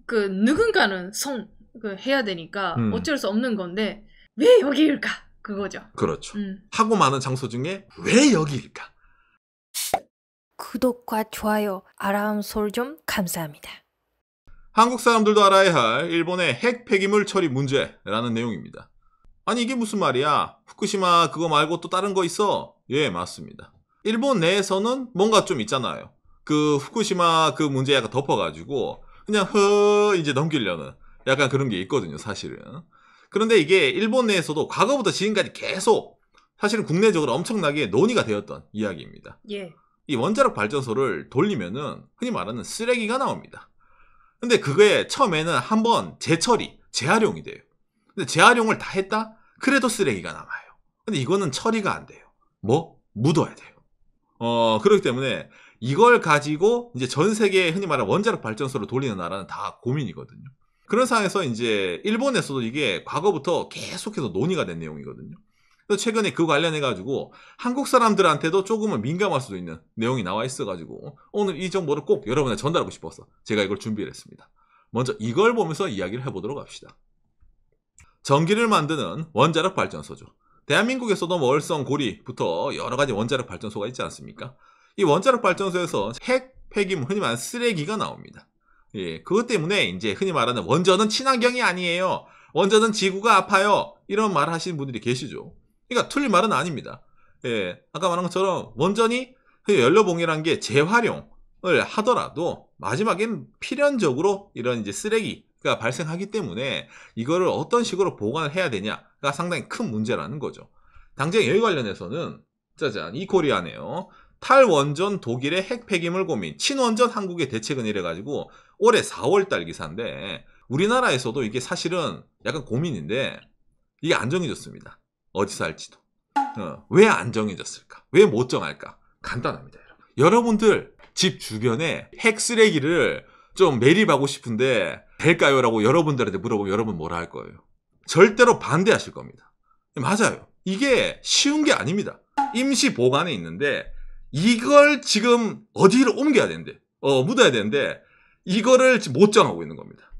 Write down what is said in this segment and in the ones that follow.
그 누군가는 해야 되니까 어쩔 수 없는 건데 왜 여기일까? 그거죠. 그렇죠. 하고 많은 장소 중에 왜 여기일까? 구독과 좋아요, 알람 소리 좀 감사합니다. 한국 사람들도 알아야 할 일본의 핵 폐기물 처리 문제라는 내용입니다. 아니 이게 무슨 말이야? 후쿠시마 그거 말고 또 다른 거 있어? 예, 맞습니다. 일본 내에서는 뭔가 좀 있잖아요. 그 후쿠시마 그 문제 약간 덮어가지고 그냥 이제 넘기려는 약간 그런 게 있거든요, 사실은. 그런데 이게 일본 내에서도 과거부터 지금까지 계속 사실은 국내적으로 엄청나게 논의가 되었던 이야기입니다. 예. 이 원자력 발전소를 돌리면은 흔히 말하는 쓰레기가 나옵니다. 근데 그게 처음에는 한번 재처리, 재활용이 돼요. 근데 재활용을 다 했다? 그래도 쓰레기가 남아요. 근데 이거는 처리가 안 돼요. 뭐? 묻어야 돼요. 그렇기 때문에 이걸 가지고 이제 전 세계에 흔히 말하는 원자력 발전소를 돌리는 나라는 다 고민이거든요. 그런 상황에서 이제 일본에서도 이게 과거부터 계속해서 논의가 된 내용이거든요. 그래서 최근에 그 관련해가지고 한국 사람들한테도 조금은 민감할 수도 있는 내용이 나와 있어가지고 오늘 이 정보를 꼭 여러분한테 전달하고 싶어서 제가 이걸 준비를 했습니다. 먼저 이걸 보면서 이야기를 해보도록 합시다. 전기를 만드는 원자력 발전소죠. 대한민국에서도 뭐 월성, 고리부터 여러 가지 원자력 발전소가 있지 않습니까? 이 원자력 발전소에서 핵 폐기물, 흔히 말하는 쓰레기가 나옵니다. 예, 그것 때문에 이제 흔히 말하는 원전은 친환경이 아니에요. 원전은 지구가 아파요. 이런 말을 하시는 분들이 계시죠. 그러니까 틀린 말은 아닙니다. 예, 아까 말한 것처럼 원전이 연료봉이라는 게 재활용을 하더라도 마지막엔 필연적으로 이런 이제 쓰레기가 발생하기 때문에 이거를 어떤 식으로 보관을 해야 되냐가 상당히 큰 문제라는 거죠. 당장 여기 관련해서는 짜잔, 이코리아네요. 탈원전 독일의 핵 폐기물 고민, 친원전 한국의 대책은 이래가지고 올해 4월달 기사인데 우리나라에서도 이게 사실은 약간 고민인데 이게 안 정해졌습니다. 어디서 할지도. 왜 안 정해졌을까? 왜 못 정할까? 간단합니다. 여러분들 집 주변에 핵 쓰레기를 좀 매립하고 싶은데 될까요? 라고 여러분들한테 물어보면 여러분 뭐라 할 거예요? 절대로 반대하실 겁니다. 맞아요. 이게 쉬운 게 아닙니다. 임시 보관에 있는데 이걸 지금 어디로 옮겨야 되는데 묻어야 되는데 이거를 지금 못 정하고 있는 겁니다.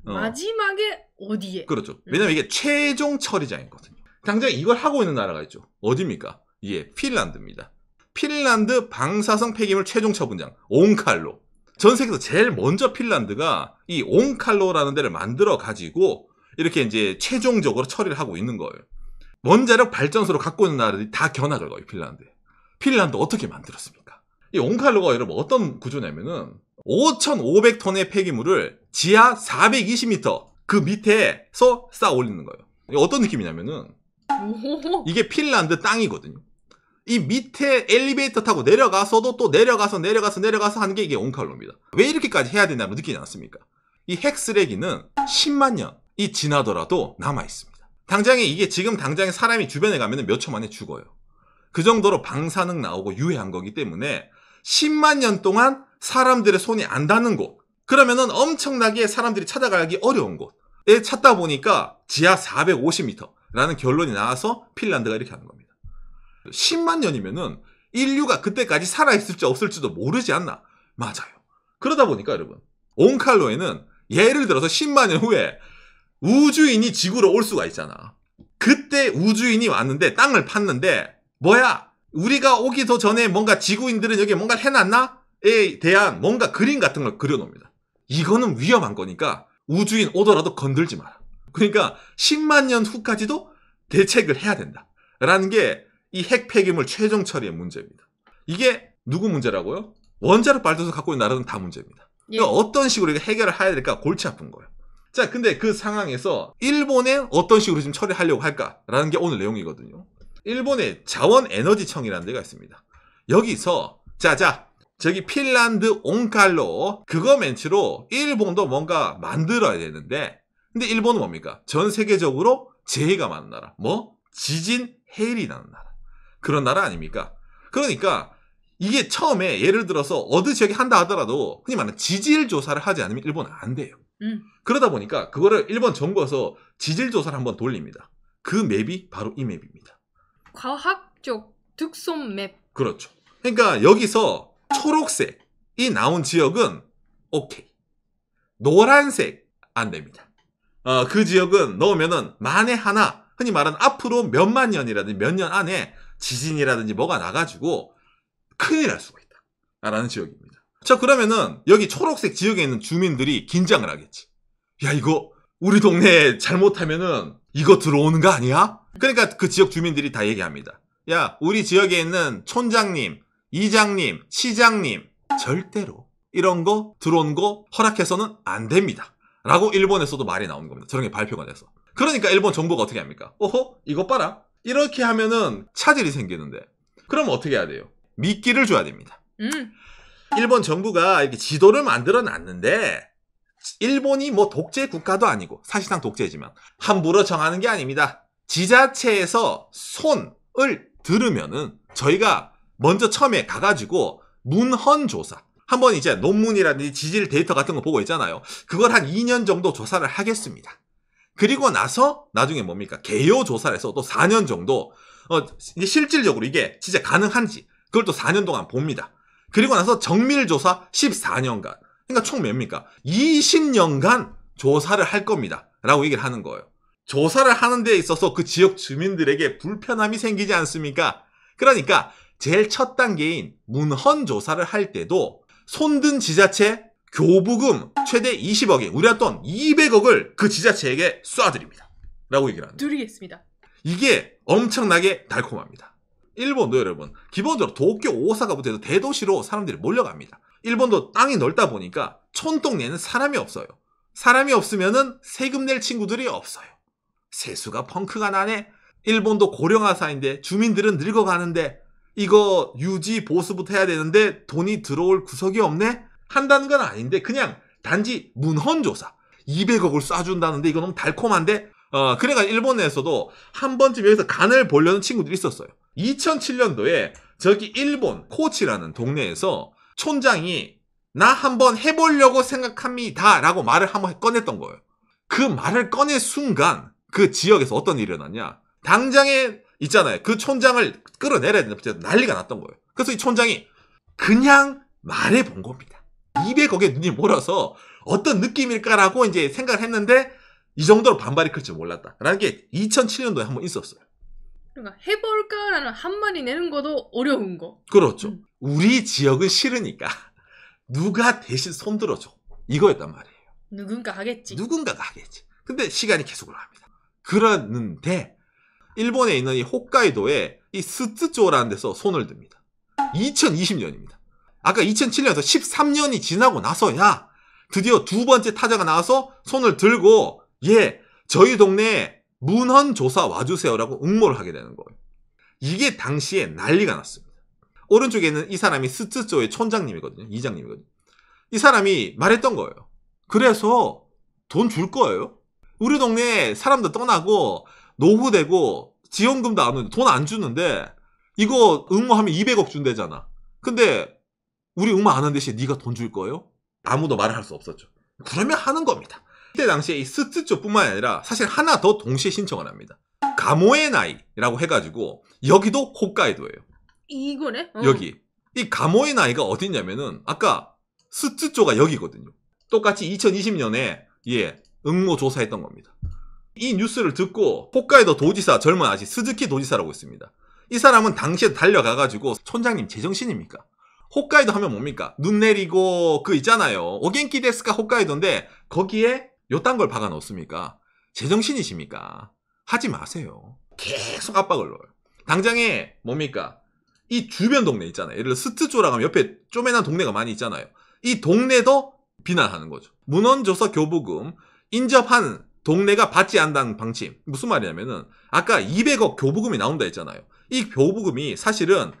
마지막에 어디에? 그렇죠. 왜냐면 이게 최종 처리장이거든요. 당장 이걸 하고 있는 나라가 있죠. 어디입니까? 예, 핀란드입니다. 핀란드 방사성 폐기물 최종 처분장 온칼로. 전 세계에서 제일 먼저 핀란드가 이 온칼로라는 데를 만들어 가지고 이렇게 이제 최종적으로 처리를 하고 있는 거예요. 원자력 발전소를 갖고 있는 나라들이 다 견학을 가요, 핀란드에. 핀란드 어떻게 만들었습니까? 이 온칼로가 여러분 어떤 구조냐면은 5,500톤의 폐기물을 지하 420m 그 밑에서 쌓아 올리는 거예요. 어떤 느낌이냐면은 이게 핀란드 땅이거든요. 이 밑에 엘리베이터 타고 내려가서도 또 내려가서 하는 게 이게 온칼로입니다. 왜 이렇게까지 해야 되냐고 느끼지 않습니까? 이 핵 쓰레기는 10만 년이 지나더라도 남아 있습니다. 당장에 이게 지금 당장에 사람이 주변에 가면 몇 초 만에 죽어요. 그 정도로 방사능 나오고 유해한 거기 때문에 10만 년 동안 사람들의 손이 안 닿는 곳, 그러면은 엄청나게 사람들이 찾아가기 어려운 곳에 찾다 보니까 지하 450m라는 결론이 나와서 핀란드가 이렇게 하는 겁니다. 10만 년이면은 인류가 그때까지 살아있을지 없을지도 모르지 않나? 맞아요. 그러다 보니까 여러분, 온칼로에는 예를 들어서 10만 년 후에 우주인이 지구로 올 수가 있잖아. 그때 우주인이 왔는데 땅을 팠는데 뭐야? 우리가 오기 더 전에 뭔가 지구인들은 여기 뭔가를 해놨나? 에 대한 뭔가 그림 같은 걸 그려놓습니다. 이거는 위험한 거니까 우주인 오더라도 건들지 마라. 그러니까 10만 년 후까지도 대책을 해야 된다. 라는 게 이 핵 폐기물 최종 처리의 문제입니다. 이게 누구 문제라고요? 원자력 발전소 갖고 있는 나라는 다 문제입니다. 예. 그러니까 어떤 식으로 해결을 해야 될까 골치 아픈 거예요. 자, 근데 그 상황에서 일본에 어떤 식으로 지금 처리하려고 할까라는 게 오늘 내용이거든요. 일본의 자원에너지청이라는 데가 있습니다. 여기서 저기 핀란드 온칼로 그거 멘트로 일본도 뭔가 만들어야 되는데 근데 일본은 뭡니까? 전 세계적으로 재해가 많은 나라. 뭐? 지진, 해일이 나는 나라. 그런 나라 아닙니까? 그러니까 이게 처음에 예를 들어서 어느 지역에 한다 하더라도 흔히 말하는 지질 조사를 하지 않으면 일본은 안 돼요. 그러다 보니까 그거를 일본 정부에서 지질 조사를 한번 돌립니다. 그 맵이 바로 이 맵입니다. 과학적 특성 맵. 그렇죠. 그러니까 여기서 초록색이 나온 지역은 오케이. 노란색 안 됩니다. 그 지역은 넣으면은 만에 하나, 흔히 말하는 앞으로 몇만 년이라든지 몇 년 안에 지진이라든지 뭐가 나가지고 큰일 날 수가 있다 라는 지역입니다. 자, 그러면은 여기 초록색 지역에 있는 주민들이 긴장을 하겠지. 야, 이거 우리 동네에 잘못하면은 이거 들어오는 거 아니야? 그러니까 그 지역 주민들이 다 얘기합니다. 야, 우리 지역에 있는 촌장님, 이장님, 시장님 절대로 이런 거 들어오는 거 허락해서는 안 됩니다 라고 일본에서도 말이 나오는 겁니다. 저런 게 발표가 돼서. 그러니까 일본 정부가 어떻게 합니까? 어허? 이거 봐라. 이렇게 하면은 차질이 생기는데 그럼 어떻게 해야 돼요? 미끼를 줘야 됩니다. 일본 정부가 이렇게 지도를 만들어 놨는데 일본이 뭐 독재 국가도 아니고 사실상 독재지만 함부로 정하는 게 아닙니다. 지자체에서 손을 들으면은 저희가 먼저 처음에 가가지고 문헌조사 한번 이제 논문이라든지 지질 데이터 같은 거 보고 있잖아요. 그걸 한 2년 정도 조사를 하겠습니다. 그리고 나서 나중에 뭡니까? 개요 조사를 해서 또 4년 정도 이제 실질적으로 이게 진짜 가능한지 그걸 또 4년 동안 봅니다. 그리고 나서 정밀조사 14년간 그러니까 총 몇입니까? 20년간 조사를 할 겁니다 라고 얘기를 하는 거예요. 조사를 하는 데 있어서 그 지역 주민들에게 불편함이 생기지 않습니까? 그러니까 제일 첫 단계인 문헌조사를 할 때도 손든 지자체 교부금 최대 20억인 우리가 돈 200억을 그 지자체에게 쏴드립니다 라고 얘기를 합니다. 드리겠습니다. 이게 엄청나게 달콤합니다. 일본도 여러분 기본적으로 도쿄, 오사카부터 해서 대도시로 사람들이 몰려갑니다. 일본도 땅이 넓다 보니까 촌동네에는 사람이 없어요. 사람이 없으면은 세금 낼 친구들이 없어요. 세수가 펑크가 나네. 일본도 고령화 사회인데 주민들은 늙어가는데 이거 유지 보수부터 해야 되는데 돈이 들어올 구석이 없네? 한다는 건 아닌데 그냥 단지 문헌조사 200억을 쏴준다는데 이거 너무 달콤한데 그래가 일본에서도 한 번쯤 여기서 간을 보려는 친구들이 있었어요. 2007년도에 저기 일본 코치라는 동네에서 촌장이 나 한번 해보려고 생각합니다 라고 말을 한번 꺼냈던 거예요. 그 말을 꺼낸 순간 그 지역에서 어떤 일이 일어났냐. 당장에 있잖아요. 그 촌장을 끌어내려야 되는데 난리가 났던 거예요. 그래서 이 촌장이 그냥 말해본 겁니다. 200억에 눈이 멀어서 어떤 느낌일까라고 이제 생각을 했는데 이 정도로 반발이 클 줄 몰랐다라는 게 2007년도에 한번 있었어요. 그러니까 해볼까라는 한마디 내는 것도 어려운 거. 그렇죠. 우리 지역은 싫으니까 누가 대신 손들어줘. 이거였단 말이에요. 누군가 하겠지. 누군가가 하겠지. 근데 시간이 계속 흘러갑니다. 그러는데 일본에 있는 이 홋카이도에 이 스츠조라는 데서 손을 듭니다. 2020년입니다. 아까 2007년에서 13년이 지나고 나서야 드디어 두 번째 타자가 나와서 손을 들고 저희 동네에 문헌조사 와주세요라고 응모를 하게 되는 거예요. 이게 당시에 난리가 났습니다. 오른쪽에 있는 이 사람이 스츠조의 촌장님이거든요. 이장님이거든요. 이 사람이 말했던 거예요. 그래서 돈 줄 거예요. 우리 동네에 사람들 떠나고 노후되고 지원금도 안 오는데 돈 안 주는데 이거 응모하면 200억 준대잖아. 근데 우리 응모 안 하는 대신 네가 돈 줄 거예요? 아무도 말을 할 수 없었죠. 그러면 하는 겁니다. 이때 당시에 이 스츠조뿐만 아니라 사실 하나 더 동시에 신청을 합니다. 가모에나이라고 해가지고 여기도 홋카이도예요. 이거네? 여기. 이 가모에나이가 어디냐면은 아까 스츠조가 여기거든요. 똑같이 2020년에 응모 조사했던 겁니다. 이 뉴스를 듣고 홋카이도 도지사 젊은 아저씨 스즈키 도지사라고 있습니다. 이 사람은 당시에 달려가가지고 촌장님 제정신입니까? 홋카이도 하면 뭡니까? 눈 내리고 그 있잖아요. 오겐키 데스까 홋카이도인데 거기에 요딴 걸 박아 넣습니까? 제정신이십니까? 하지 마세요. 계속 압박을 넣어요. 당장에 뭡니까? 이 주변 동네 있잖아요. 예를 들어 스츠조라고 하면 옆에 쪼매난 동네가 많이 있잖아요. 이 동네도 비난하는 거죠. 문헌조사 교부금 인접한 동네가 받지 않는다는 방침. 무슨 말이냐면은 아까 200억 교부금이 나온다 했잖아요. 이 교부금이 사실은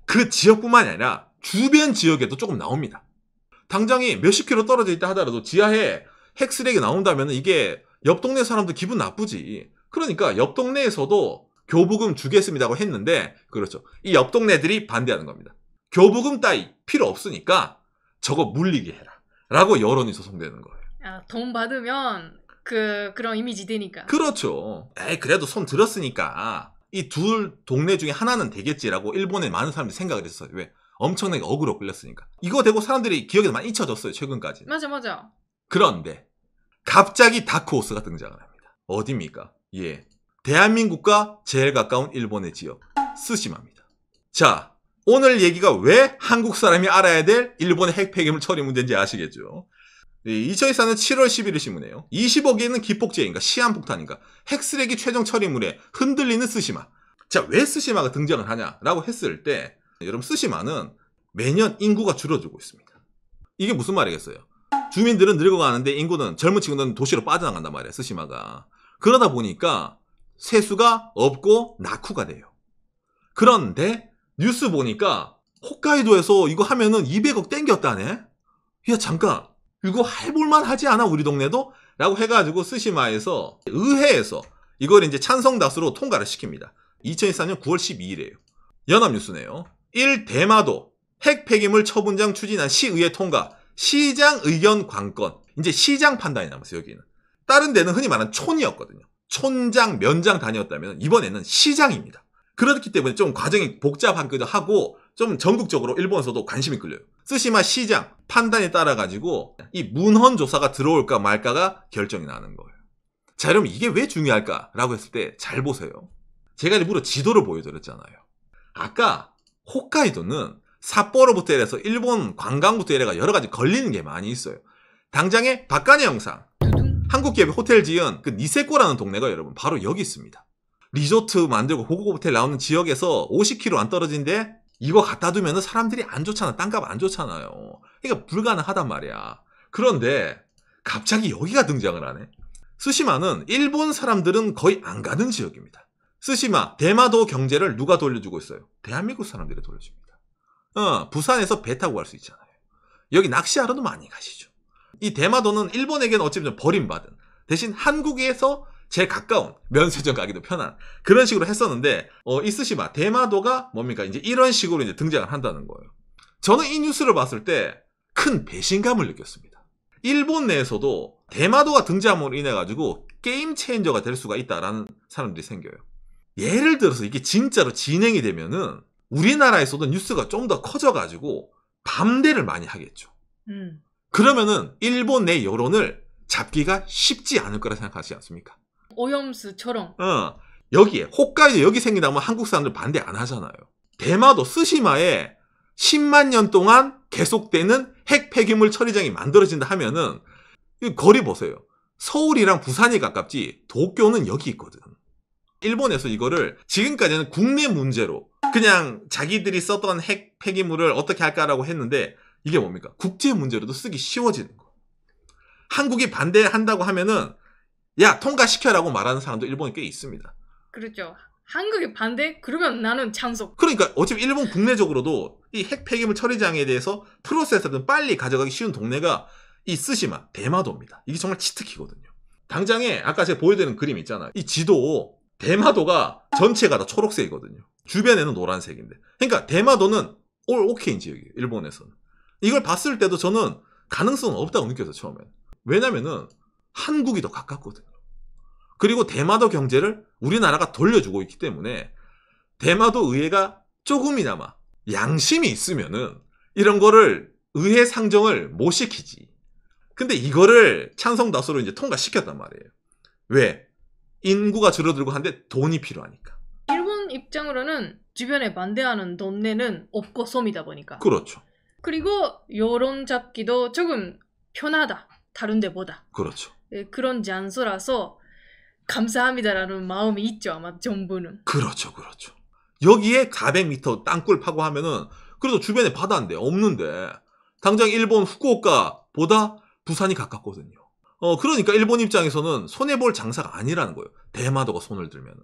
그 지역뿐만이 아니라 주변 지역에도 조금 나옵니다. 당장이 몇십 킬로 떨어져 있다 하더라도 지하에 핵 쓰레기 나온다면 이게 옆 동네 사람들 기분 나쁘지. 그러니까 옆 동네에서도 교부금 주겠습니다고 했는데 그렇죠. 이 옆 동네들이 반대하는 겁니다. 교부금 따위 필요 없으니까 저거 물리게 해라 라고 여론이 조성되는 거예요. 돈 받으면 그런 이미지 되니까. 그렇죠. 그래도 손 들었으니까 이 둘 동네 중에 하나는 되겠지라고 일본의 많은 사람들이 생각을 했어요. 왜? 엄청나게 억울로 끌렸으니까. 이거 되고 사람들이 기억에 많이 잊혀졌어요. 최근까지. 맞아. 그런데 갑자기 다크호스가 등장을 합니다. 어디입니까? 예, 대한민국과 제일 가까운 일본의 지역 스시마입니다. 자, 오늘 얘기가 왜 한국 사람이 알아야 될 일본의 핵 폐기물 처리 문제인지 아시겠죠? 2024년 7월 11일 신문에요. 20억 개는 기폭제인가 시한폭탄인가 핵쓰레기 최종 처리물에 흔들리는 스시마. 자, 왜 스시마가 등장을 하냐라고 했을 때 여러분, 스시마는 매년 인구가 줄어들고 있습니다. 이게 무슨 말이겠어요? 주민들은 늙어가는데 인구는, 젊은 친구들은 도시로 빠져나간단 말이에요. 스시마가. 그러다 보니까 세수가 없고 낙후가 돼요. 그런데 뉴스 보니까 홋카이도에서 이거 하면은 200억 땡겼다네? 야, 잠깐, 이거 해볼만 하지 않아 우리 동네도? 라고 해가지고 스시마에서 의회에서 이걸 이제 찬성 다수로 통과를 시킵니다. 2024년 9월 12일이에요. 연합뉴스네요. 1. 대마도 핵 폐기물 처분장 추진안 시의회 통과. 시장 의견 관건. 이제 시장 판단이 남았어요, 여기는. 다른 데는 흔히 말하는 촌이었거든요. 촌장, 면장 단위였다면 이번에는 시장입니다. 그렇기 때문에 좀 과정이 복잡하기도 하고 좀 전국적으로 일본에서도 관심이 끌려요. 스시마 시장 판단에 따라 가지고 이 문헌 조사가 들어올까 말까가 결정이 나는 거예요. 자, 그럼 이게 왜 중요할까라고 했을 때 잘 보세요. 제가 일부러 지도를 보여드렸잖아요. 아까 홋카이도는 삿포로부터 이래서 일본 관광부터 이래가 여러 가지 걸리는 게 많이 있어요. 당장에 박간의 영상, 한국 기업의 호텔 지은 그 니세코라는 동네가 여러분 바로 여기 있습니다. 리조트 만들고 고급 호텔 나오는 지역에서 50km 안 떨어진데 이거 갖다 두면 사람들이 안 좋잖아. 땅값 안 좋잖아요. 그러니까 불가능하단 말이야. 그런데 갑자기 여기가 등장을 하네. 스시마는 일본 사람들은 거의 안 가는 지역입니다. 스시마, 대마도 경제를 누가 돌려주고 있어요? 대한민국 사람들이 돌려줍니다. 부산에서 배 타고 갈 수 있잖아요. 여기 낚시하러도 많이 가시죠. 이 대마도는 일본에게는 어찌보면 버림받은, 대신 한국에서 제일 가까운, 면세점 가기도 편한 그런 식으로 했었는데 이 스시마, 대마도가 뭡니까? 이제 이런 식으로 이제 등장을 한다는 거예요. 저는 이 뉴스를 봤을 때 큰 배신감을 느꼈습니다. 일본 내에서도 대마도가 등장함으로 인해 가지고 게임 체인저가 될 수가 있다라는 사람들이 생겨요. 예를 들어서 이게 진짜로 진행이 되면은 우리나라에서도 뉴스가 좀 더 커져가지고 밤대를 많이 하겠죠. 그러면은 일본 내 여론을 잡기가 쉽지 않을 거라 생각하지 않습니까? 오염수처럼. 여기에 홋카이도 여기 생긴다면 한국 사람들 반대 안 하잖아요. 대마도 스시마에 10만 년 동안 계속되는 핵 폐기물 처리장이 만들어진다 하면은 거리 보세요. 서울이랑 부산이 가깝지 도쿄는 여기 있거든. 일본에서 이거를 지금까지는 국내 문제로 그냥 자기들이 썼던 핵 폐기물을 어떻게 할까라고 했는데 이게 뭡니까? 국제 문제로도 쓰기 쉬워지는 거. 한국이 반대한다고 하면은 야, 통과시켜라고 말하는 사람도 일본에 꽤 있습니다. 그렇죠. 한국이 반대? 그러면 나는 찬성. 그러니까 어차피 일본 국내적으로도 이 핵 폐기물 처리장에 대해서 프로세스를 빨리 가져가기 쉬운 동네가 이 스시마, 대마도입니다. 이게 정말 치트키거든요. 당장에 아까 제가 보여드리는 그림 있잖아요. 이 지도 대마도가 전체가 다 초록색이거든요. 주변에는 노란색인데. 그러니까 대마도는 올 오케이인 지역이에요. 일본에서는. 이걸 봤을 때도 저는 가능성은 없다고 느꼈어요. 처음엔. 왜냐면은 한국이 더 가깝거든요. 그리고 대마도 경제를 우리나라가 돌려주고 있기 때문에 대마도 의회가 조금이나마 양심이 있으면은 이런 거를 의회 상정을 못 시키지. 근데 이거를 찬성 다수로 이제 통과시켰단 말이에요. 왜? 인구가 줄어들고 한데 돈이 필요하니까. 일본 입장으로는 주변에 반대하는 동네는 없고 섬이다 보니까. 그렇죠. 그리고 여론 잡기도 조금 편하다. 다른 데보다. 그렇죠. 그런 장소라서 감사합니다라는 마음이 있죠. 아마 정부는. 그렇죠. 그렇죠. 여기에 400m 땅굴 파고 하면은 그래도 주변에 바다인데 없는데 당장 일본 후쿠오카보다 부산이 가깝거든요. 그러니까 일본 입장에서는 손해볼 장사가 아니라는 거예요. 대마도가 손을 들면은.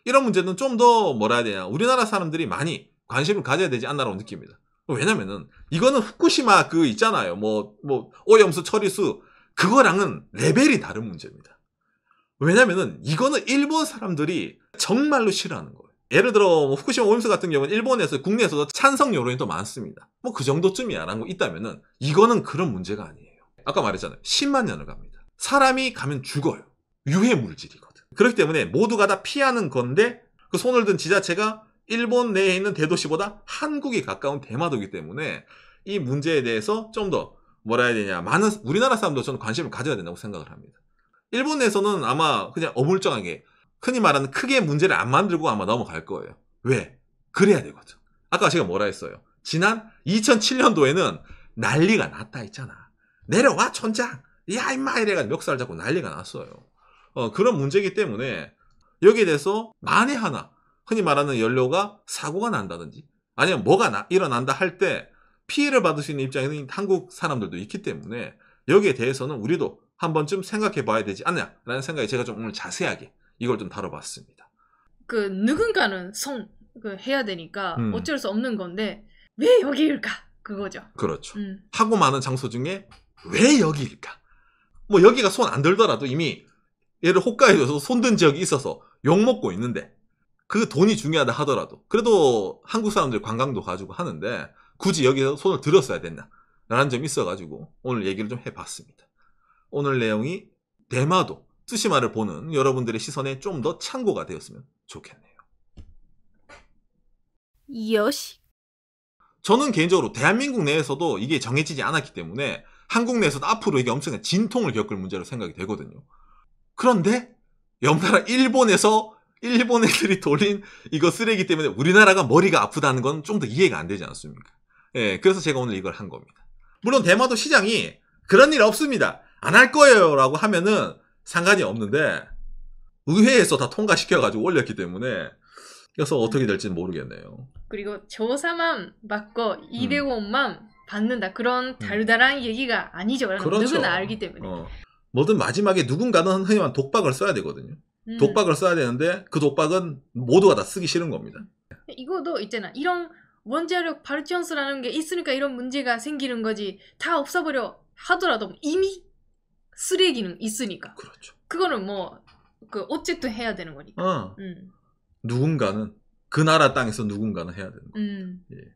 이런 문제는 좀 더 뭐라 해야 되냐. 우리나라 사람들이 많이 관심을 가져야 되지 않나라고 느낍니다. 왜냐면은 이거는 후쿠시마 그 있잖아요. 오염수 처리수 그거랑은 레벨이 다른 문제입니다. 왜냐면은 이거는 일본 사람들이 정말로 싫어하는 거예요. 예를 들어 후쿠시마 오염수 같은 경우는 일본에서 국내에서도 찬성 여론이 더 많습니다. 그 정도쯤이야 라는 거 있다면은 이거는 그런 문제가 아니에요. 아까 말했잖아요. 10만 년을 갑니다. 사람이 가면 죽어요. 유해 물질이거든. 그렇기 때문에 모두가 다 피하는 건데 그 손을 든 지자체가 일본 내에 있는 대도시보다 한국이 가까운 대마도이기 때문에 이 문제에 대해서 좀 더 뭐라 해야 되냐, 많은 우리나라 사람도 저는 관심을 가져야 된다고 생각을 합니다. 일본 내에서는 아마 그냥 어물쩡하게 흔히 말하는 크게 문제를 안 만들고 아마 넘어갈 거예요. 왜? 그래야 되거든. 아까 제가 뭐라 했어요? 지난 2007년도에는 난리가 났다 했잖아. 내려와 촌장, 야 임마 이래가 멱살 잡고 난리가 났어요. 그런 문제이기 때문에 여기에 대해서 만에 하나 흔히 말하는 연료가 사고가 난다든지 아니면 뭐가 일어난다 할 때 피해를 받을 수 있는 입장에는 한국 사람들도 있기 때문에 여기에 대해서는 우리도 한 번쯤 생각해 봐야 되지 않냐라는 생각에 제가 좀 오늘 자세하게 이걸 좀 다뤄봤습니다. 누군가는 해야 되니까 어쩔 수 없는 건데 왜 여기일까? 그거죠. 그렇죠. 하고 많은 장소 중에 왜 여기일까? 뭐 여기가 손 안 들더라도 이미 예를 홋카이도에서 손든 지역이 있어서 욕먹고 있는데 그 돈이 중요하다 하더라도 그래도 한국 사람들 관광도 가지고 하는데 굳이 여기서 손을 들었어야 됐나? 라는 점이 있어가지고 오늘 얘기를 좀 해봤습니다. 오늘 내용이 대마도, 쓰시마를 보는 여러분들의 시선에 좀 더 참고가 되었으면 좋겠네요. 요시. 저는 개인적으로 대한민국 내에서도 이게 정해지지 않았기 때문에 한국 내에서도 앞으로 이게 엄청난 진통을 겪을 문제로 생각이 되거든요. 그런데 옆나라 일본에서 일본 애들이 돌린 이거 쓰레기 때문에 우리나라가 머리가 아프다는 건 좀 더 이해가 안 되지 않습니까? 예, 그래서 제가 오늘 이걸 한 겁니다. 물론 대마도 시장이 그런 일 없습니다. 안 할 거예요 라고 하면은 상관이 없는데 의회에서 다 통과시켜가지고 올렸기 때문에 그래서 어떻게 될지는 모르겠네요. 그리고 조사만 받고 200원만 받는다. 그런 달달한 얘기가 아니죠. 그렇죠. 누구나 알기 때문에. 뭐든 마지막에 누군가는 흔히 말하는 독박을 써야 되거든요. 독박을 써야 되는데 그 독박은 모두가 다 쓰기 싫은 겁니다. 이거도 있잖아. 이런 원자력 발전소라는 게 있으니까 이런 문제가 생기는 거지. 다 없어버려 하더라도 이미 쓰레기는 있으니까. 그렇죠. 그거는 어쨌든 해야 되는 거니까. 누군가는 그 나라 땅에서 누군가는 해야 되는 거예요. 예.